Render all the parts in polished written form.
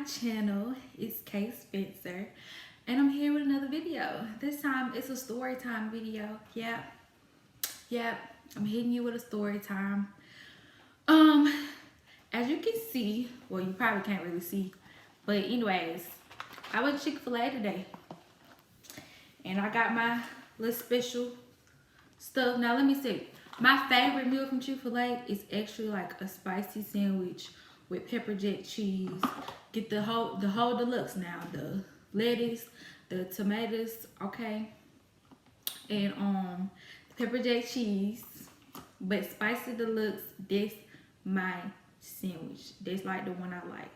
my channel. It's Kay Spencer, and I'm here with another video. This time it's a story time video. Yep, I'm hitting you with a story time. As you can see, well, you probably can't really see, but anyways, I went to Fil A today, and I got my little special stuff. Now let me see. My favorite meal from Fil A is actually like a spicy sandwich with pepper jack cheese. Get the whole deluxe now. The lettuce, the tomatoes, okay, and pepper jack cheese. But spicy deluxe, that's my sandwich. That's like the one I like.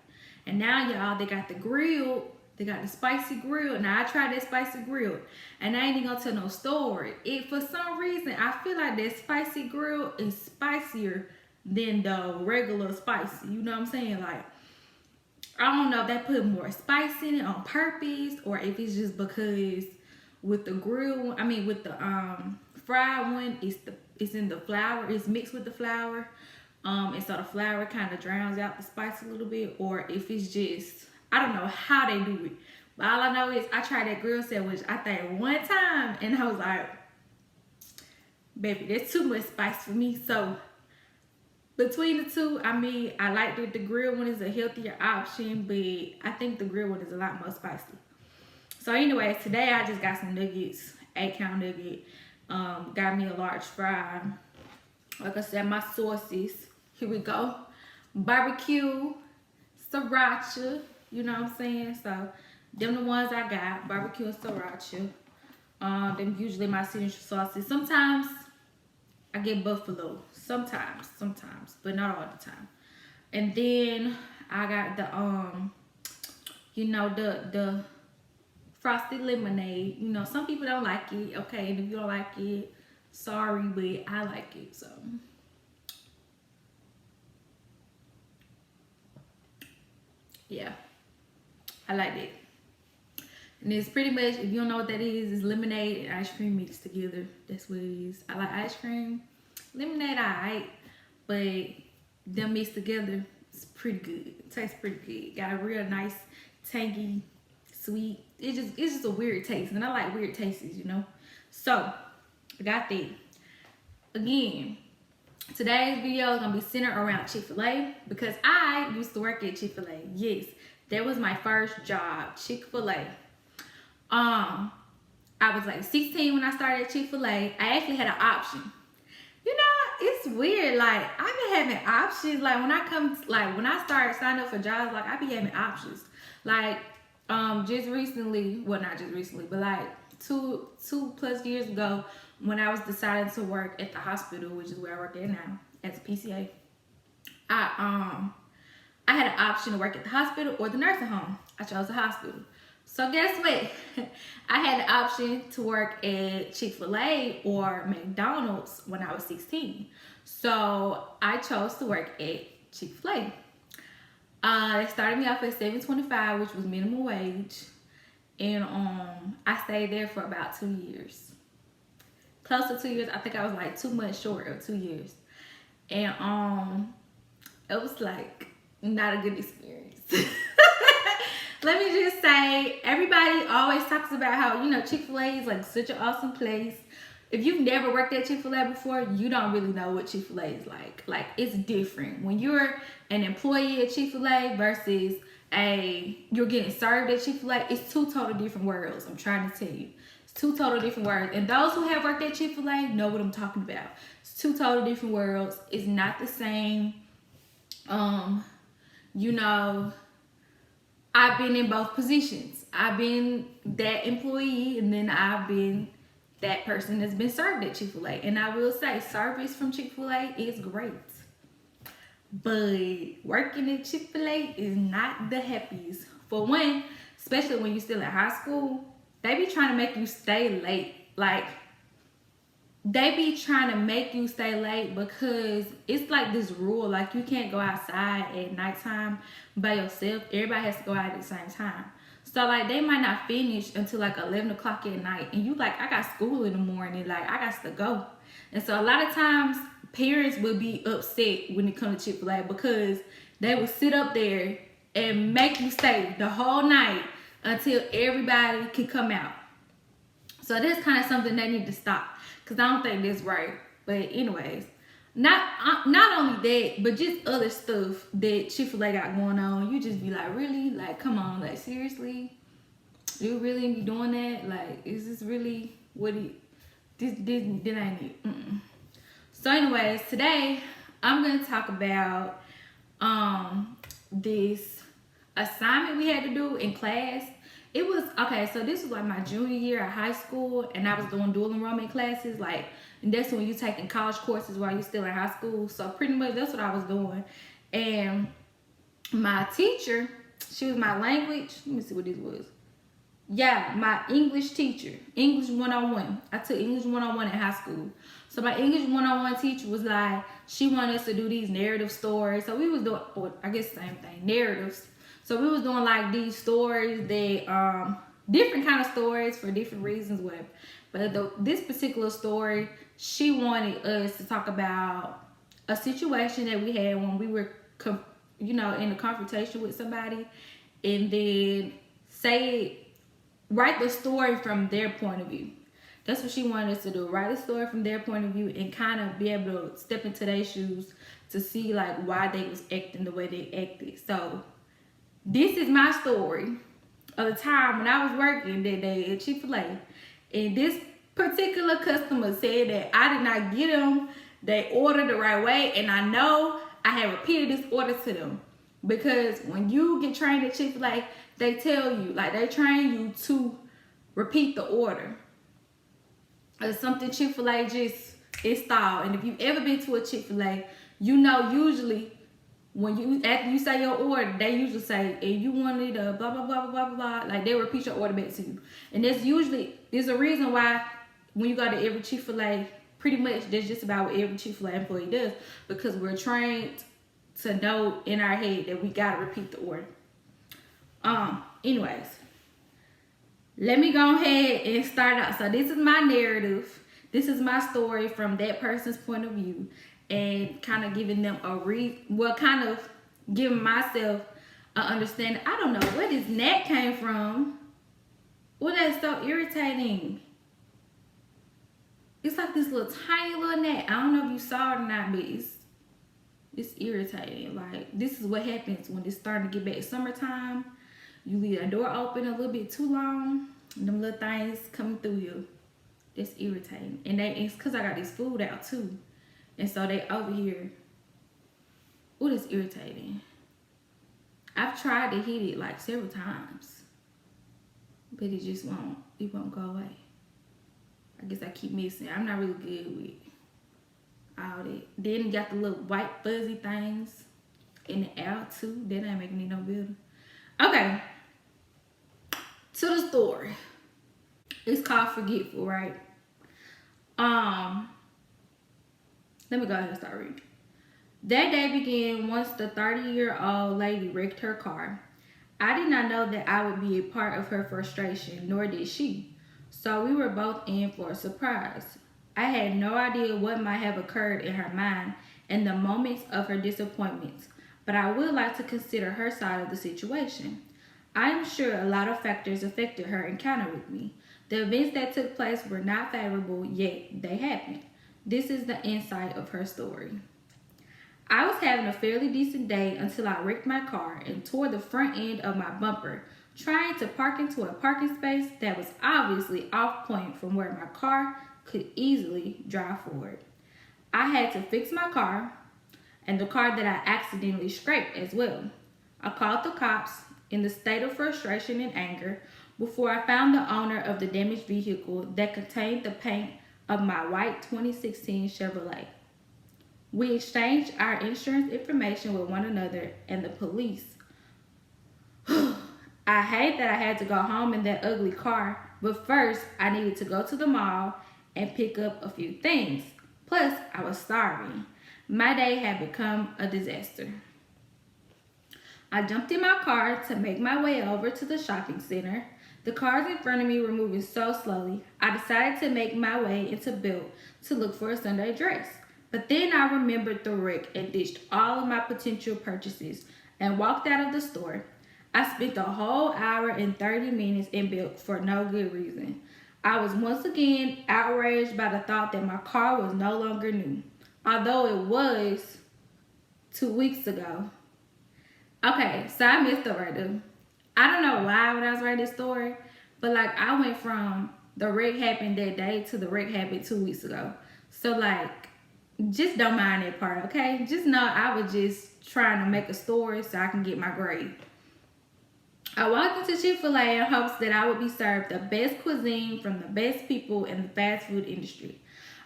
And now y'all, they got the grill. They got the spicy grill. Now I tried that spicy grill, and I ain't even gonna tell no story. For some reason, I feel like that spicy grill is spicier than the regular spicy. You know what I'm saying? Like, I don't know if they put more spice in it on purpose, or if it's just because with the grill, with the fried one, it's in the flour. It's mixed with the flour, and so the flour kind of drowns out the spice a little bit, or if it's just, I don't know how they do it. But all I know is I tried that grill sandwich, I think, one time, and I was like, baby, that's too much spice for me. So between the two, I like that the grill one is a healthier option, but I think the grill one is a lot more spicy. So anyways, today I just got some nuggets, 8-count nugget. Got me a large fry. Like I said, my sauces. Here we go. Barbecue, sriracha. You know what I'm saying? So them the ones I got. Barbecue and sriracha. Them usually my signature sauces. Sometimes I get buffalo. Sometimes, but not all the time. And then I got the frosted lemonade. You know, some people don't like it. Okay, and if you don't like it, sorry, but I like it. So yeah, I like it. And it's pretty much, if you don't know what that is, it's lemonade and ice cream mixed together. That's what it is. I like ice cream. Lemonade, alright, but them mixed together, it's pretty good. It tastes pretty good. Got a real nice, tangy, sweet. It's just a weird taste, and I like weird tastes, you know. So I got that. Again, today's video is gonna be centered around Fil A, because I used to work at Fil A. Yes, that was my first job, Fil A. I was like 16 when I started at Fil A. I actually had an option. You know, it's weird. Like, I've been having options. Like, when I started signing up for jobs, like, I be having options. Like, just recently, well, not just recently, but like two plus years ago, when I was deciding to work at the hospital, which is where I work at now, as a PCA, I had an option to work at the hospital or the nursing home. I chose the hospital. So guess what? I had the option to work at Fil A or McDonald's when I was 16. So I chose to work at Fil A. They started me off at $7.25, which was minimum wage. And I stayed there for about 2 years. Close to 2 years. I think I was like 2 months short of 2 years. And it was like not a good experience. Let me just say, everybody always talks about how, you know, Fil A is like such an awesome place. If you've never worked at Fil A before, you don't really know what Fil A is like. Like, it's different. When you're an employee at Fil A versus you're getting served at Fil A, it's two total different worlds. I'm trying to tell you. It's two total different worlds. And those who have worked at Fil A know what I'm talking about. It's two total different worlds. It's not the same. You know, I've been in both positions. I've been that employee, and then I've been that person that's been served at Fil A. And I will say, service from Fil A is great. But working at Fil A is not the happiest. For one, especially when you're still in high school, they be trying to make you stay late. Like, they be trying to make you stay late because it's like this rule. Like, you can't go outside at nighttime by yourself. Everybody has to go out at the same time. So, like, they might not finish until like 11 o'clock at night. And you like, I got school in the morning. Like, I got to go. And so a lot of times, parents would be upset when it comes to Fil A because they would sit up there and make you stay the whole night until everybody can come out. So that's kind of something they need to stop, because I don't think that's right. But anyways, not only that, but just other stuff that Chick-fil-A got going on. You just be like, really? Like, come on, like, seriously? You really be doing that? Like, is this really what this ain't it? So anyways, today I'm gonna talk about this assignment we had to do in class. It was okay, so this was like my junior year at high school, and I was doing dual enrollment classes, like, and that's when you taking college courses while you're still in high school. So pretty much that's what I was doing. And my teacher, she was my language, let me see what this was. Yeah, my English teacher, English 101. I took English 101 in high school. So my English 101 teacher was like, she wanted us to do these narrative stories. So we was doing, or I guess the same thing, narratives. So we was doing like these stories that, different kind of stories for different reasons, whatever. But this particular story, she wanted us to talk about a situation that we had when we were, in a confrontation with somebody, and then write the story from their point of view. That's what she wanted us to do. Write a story from their point of view and kind of be able to step into their shoes to see like why they was acting the way they acted. So this is my story of the time when I was working that day at Chick-fil-A. And this particular customer said that I did not get them they order the right way. And I know I have repeated this order to them. Because when you get trained at Chick-fil-A, they tell you, like, they train you to repeat the order. It's something Chick-fil-A just installed. And if you've ever been to a Chick-fil-A, you know usually when after you say your order, they usually say, and you wanted a blah, blah, blah, blah, blah, blah. Like, they repeat your order back to you. And there's a reason why when you go to every Chick-fil-A, pretty much that's just about what every Chick-fil-A employee does. Because we're trained to know in our head that we gotta repeat the order. Anyways, let me go ahead and start out. So this is my narrative. This is my story from that person's point of view, and kind of giving them kind of giving myself an understanding. I don't know where this gnat came from. Well, that's so irritating. It's like this little tiny little gnat. I don't know if you saw it or not, but it's irritating. Like, this is what happens when it's starting to get back summertime. You leave the door open a little bit too long, and them little things coming through you. That's irritating. And it's because I got this food out too. And so they over here. Ooh, that's irritating. I've tried to hit it like several times, but it just won't go away. I guess I keep missing. I'm not really good with all that. Then you got the little white fuzzy things in the air too. That ain't making it no better. Okay. To the story. It's called Forgetful, right? Let me go ahead and start reading. That day began once the 30-year-old lady wrecked her car. I did not know that I would be a part of her frustration, nor did she. So we were both in for a surprise. I had no idea what might have occurred in her mind in the moments of her disappointments, but I would like to consider her side of the situation. I am sure a lot of factors affected her encounter with me. The events that took place were not favorable, yet they happened. This is the insight of her story. I was having a fairly decent day until I wrecked my car and tore the front end of my bumper, trying to park into a parking space that was obviously off point from where my car could easily drive forward. I had to fix my car and the car that I accidentally scraped as well. I called the cops in the state of frustration and anger before I found the owner of the damaged vehicle that contained the paint of my white 2016 Chevrolet. We exchanged our insurance information with one another and the police. I hate that I had to go home in that ugly car, but first I needed to go to the mall and pick up a few things. Plus, I was starving. My day had become a disaster. I jumped in my car to make my way over to the shopping center. The cars in front of me were moving so slowly, I decided to make my way into Built to look for a Sunday dress. But then I remembered the wreck and ditched all of my potential purchases. and walked out of the store. I spent a whole hour and 30 minutes in Belk for no good reason. I was once again outraged by the thought that my car was no longer new, although it was 2 weeks ago. Okay, so I messed up right there. I don't know why when I was writing this story, but like I went from the wreck happened that day to the wreck happened 2 weeks ago. So like, just don't mind that part, okay? Just know I was just trying to make a story so I can get my grade. I walked into Fil A in hopes that I would be served the best cuisine from the best people in the fast food industry.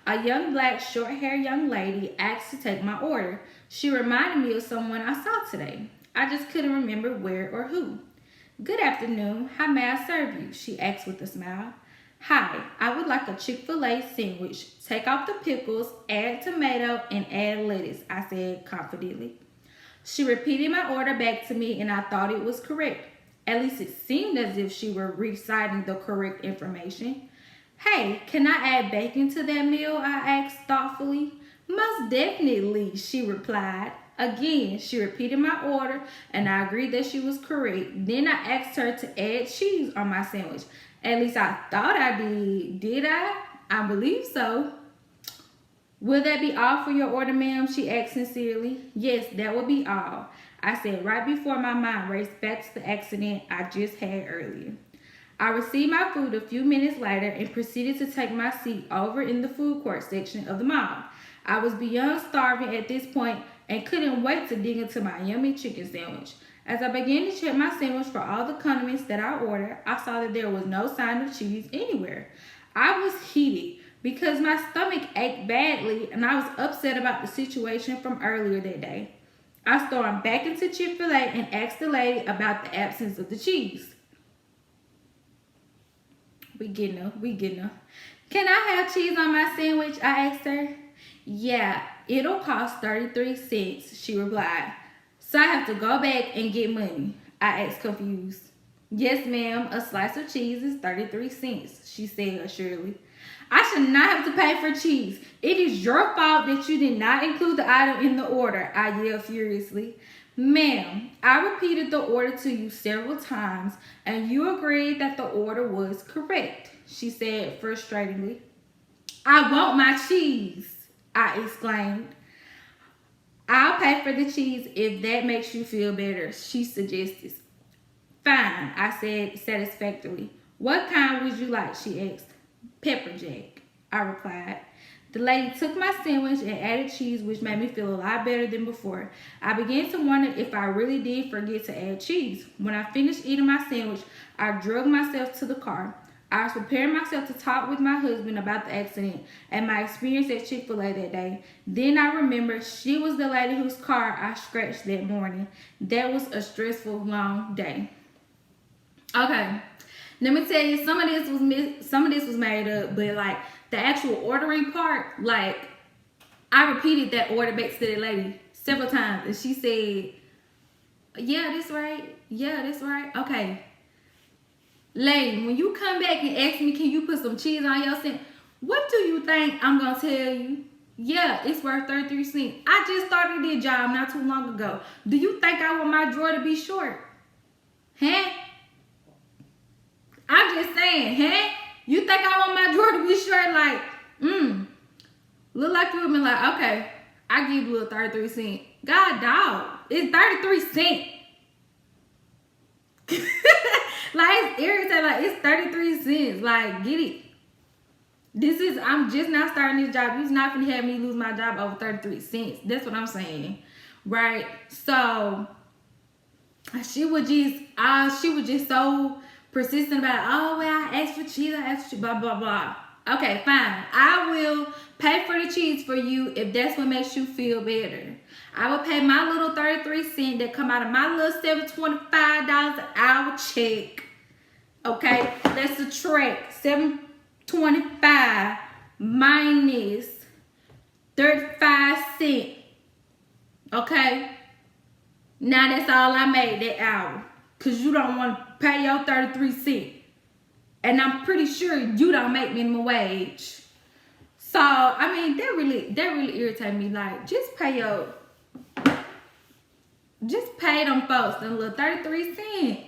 A young black short-haired young lady asked to take my order. She reminded me of someone I saw today. I just couldn't remember where or who. Good afternoon. How may I serve you? She asked with a smile. Hi, I would like a Chick-fil-A sandwich. Take off the pickles, add tomato, and add lettuce, I said confidently. She repeated my order back to me and I thought it was correct. At least it seemed as if she were reciting the correct information. Hey, can I add bacon to that meal? I asked thoughtfully. Most definitely, she replied. Again, she repeated my order and I agreed that she was correct. Then I asked her to add cheese on my sandwich. At least I thought I did. Did I? I believe so. Will that be all for your order, ma'am? She asked sincerely. Yes, that will be all, I said right before my mind raced back to the accident I just had earlier. I received my food a few minutes later and proceeded to take my seat over in the food court section of the mall. I was beyond starving at this point and couldn't wait to dig into my yummy chicken sandwich. As I began to check my sandwich for all the condiments that I ordered, I saw that there was no sign of cheese anywhere. I was heated because my stomach ached badly and I was upset about the situation from earlier that day. I stormed back into Chick-fil-A and asked the lady about the absence of the cheese. We getting her. Can I have cheese on my sandwich? I asked her. Yeah, it'll cost 33 cents, she replied. So I have to go back and get money, I asked confused. Yes, ma'am, a slice of cheese is 33 cents, she said assuredly. I should not have to pay for cheese. It is your fault that you did not include the item in the order, I yelled furiously. Ma'am, I repeated the order to you several times and you agreed that the order was correct, she said frustratingly. I want my cheese, I exclaimed. I'll pay for the cheese if that makes you feel better, she suggested. Fine, I said satisfactorily. What kind would you like, she asked. Pepper jack, I replied. The lady took my sandwich and added cheese, which made me feel a lot better than before. I began to wonder if I really did forget to add cheese. When I finished eating my sandwich, I drug myself to the car. I was preparing myself to talk with my husband about the accident and my experience at Chick-fil-A that day. Then I remembered she was the lady whose car I scratched that morning. That was a stressful, long day. Okay, let me tell you, some of this was made up, but like the actual ordering part, like I repeated that order back to that lady several times, and she said, "Yeah, that's right. Yeah, that's right. Okay." Lady, when you come back and ask me, can you put some cheese on your sandwich? What do you think I'm going to tell you? Yeah, it's worth 33 cents. I just started this job not too long ago. Do you think I want my drawer to be short? Huh? I'm just saying, huh? You think I want my drawer to be short? Like, look like you would be like, okay, I give you a 33 cents. God, dog, it's 33 cents. Like, it's irritating. Like, it's 33 cents. Like, get it. I'm just now starting this job. You're not gonna have me lose my job over 33 cents. That's what I'm saying. Right? So, she was just so persistent about, oh, well, I asked for cheese, blah, blah, blah. Okay, fine. I will pay for the cheese for you if that's what makes you feel better. I will pay my little 33 cents that come out of my little $725 an hour check. Okay, that's a track. $725 minus 35 cents. Okay, now that's all I made that hour. Cause you don't want to pay your 33 cents. And I'm pretty sure you don't make minimum wage. So, I mean, that really irritated me. Like, just pay your Just pay them folks them little 33 cents.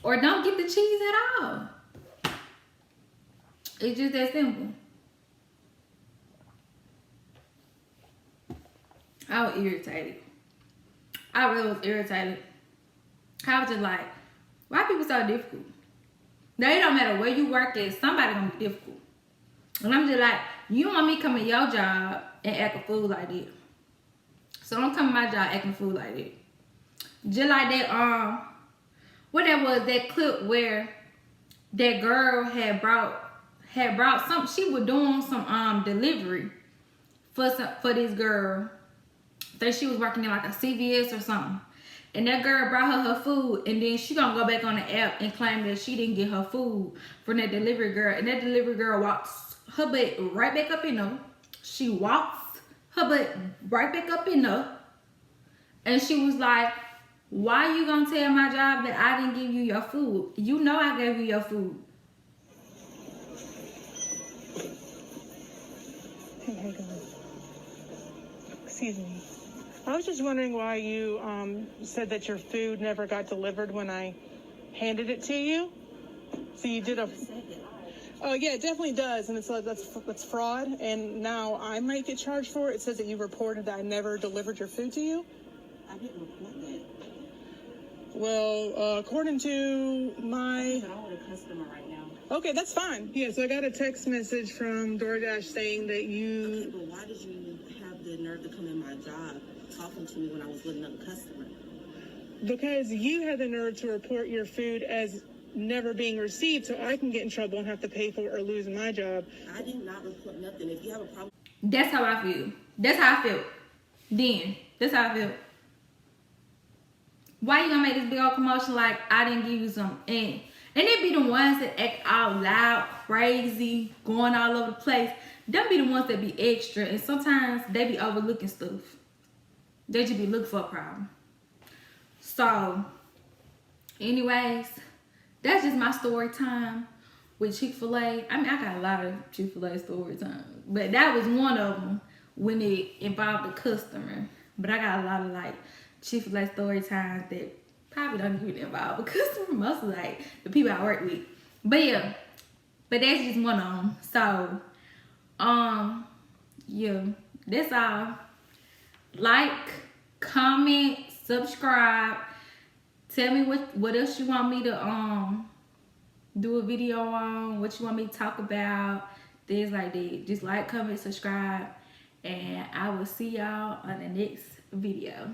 Or don't get the cheese at all. It's just that simple. I was irritated. I really was irritated. I was just like, why people so difficult? Now, it don't matter where you work at, somebody gonna be difficult. And I'm just like, you want me come to your job and act a fool like that. So don't come to my job acting a fool like that. Just like that, what that was, that clip where that girl had brought some, she was doing some delivery for this girl. That she was working in like a CVS or something. And that girl brought her food, and then she gonna go back on the app and claim that she didn't get her food from that delivery girl. And that delivery girl walks her butt right back up in her. She walks her butt right back up in her. And she was like, why you gonna tell my job that I didn't give you your food? You know I gave you your food. Hey, how you doing? Excuse me. I was just wondering why you said that your food never got delivered when I handed it to you. So you did a... Oh, yeah, it definitely does. And it's like, that's fraud. And now I might get charged for it. It says that you reported that I never delivered your food to you. I didn't report that. Well, according to my... I'm with a customer right now. Okay, that's fine. Yeah, so I got a text message from DoorDash saying that you... Okay, but why did you have the nerve to come in my job talking to me when I was with another customer? Because you had the nerve to report your food as never being received, so I can get in trouble and have to pay for it or lose my job. I did not report nothing. If you have a problem... That's how I feel. That's how I felt. Then. That's how I felt. Why you gonna make this big old commotion like I didn't give you some? And they be the ones that act out loud, crazy, going all over the place. Them be the ones that be extra, and sometimes they be overlooking stuff. They just be looking for a problem. So, anyways, that's just my story time with Chick-fil-A. I mean, I got a lot of Chick-fil-A story time, but that was one of them when it involved a customer. But I got a lot of like Chick-fil-A story times that probably don't even involve a customer, mostly like the people I work with. But yeah, but that's just one of them. So, yeah, that's all. Like, comment, subscribe. Tell me what else you want me to do a video on, what you want me to talk about, things like that. Just like, comment, subscribe, and I will see y'all on the next video.